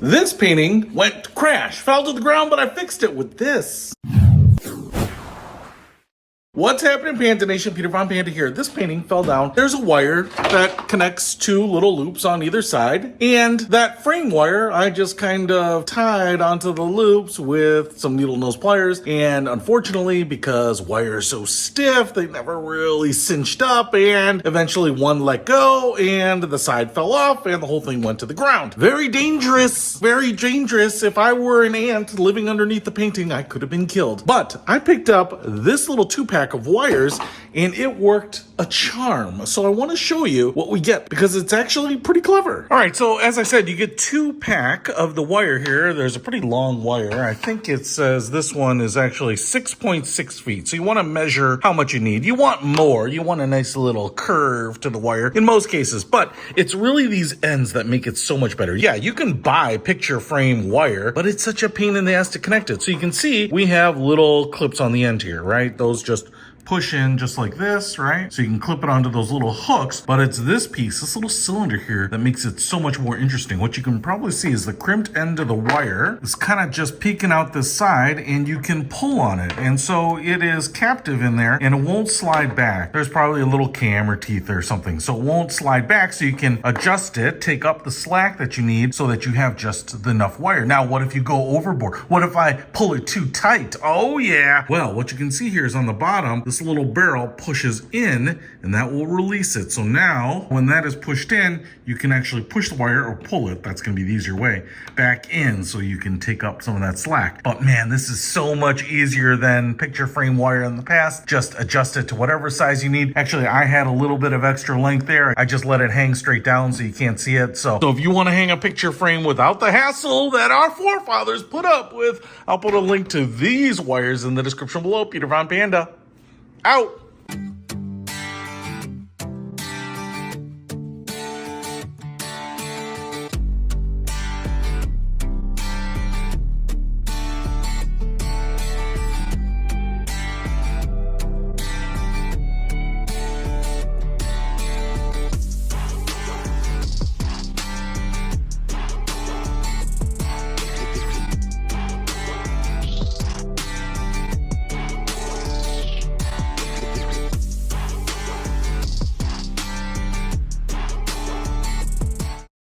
This painting went crash, fell to the ground, but I fixed it with this. What's happening, Panda Nation? Peter Von Panda here. This painting fell down. There's a wire that connects two little loops on either side, and that frame wire I just kind of tied onto the loops with some needle nose pliers, and unfortunately, because wire is so stiff, they never really cinched up, and eventually one let go, and the side fell off, and the whole thing went to the ground. Very dangerous, very dangerous. If I were an ant living underneath the painting, I could have been killed. But I picked up this little 2-pack of wires and it worked a charm. So I want to show you what we get because it's actually pretty clever. All right, so as I said, you get 2-pack of the wire here. There's a pretty long wire. I think it says this one is actually 6.6 feet. So you want to measure how much you need. You want more. You want a nice little curve to the wire in most cases, but it's really these ends that make it so much better. Yeah, you can buy picture frame wire, but it's such a pain in the ass to connect it. So you can see we have little clips on the end here, right? Those just push in just like this, right? So you can clip it onto those little hooks, but it's this piece, this little cylinder here that makes it so much more interesting. What you can probably see is the crimped end of the wire is kind of just peeking out this side and you can pull on it. And so it is captive in there and it won't slide back. There's probably a little cam or teeth or something. So it won't slide back, so you can adjust it, take up the slack that you need so that you have just enough wire. Now, what if you go overboard? What if I pull it too tight? Oh yeah. Well, what you can see here is on the bottom, this little barrel pushes in and that will release it. So now when that is pushed in, you can actually push the wire or pull it. That's going to be the easier way back in so you can take up some of that slack. But man, this is so much easier than picture frame wire in the past. Just adjust it to whatever size you need. Actually, I had a little bit of extra length there. I just let it hang straight down so you can't see it. So if you want to hang a picture frame without the hassle that our forefathers put up with, I'll put a link to these wires in the description below. Peter Von Panda. Out.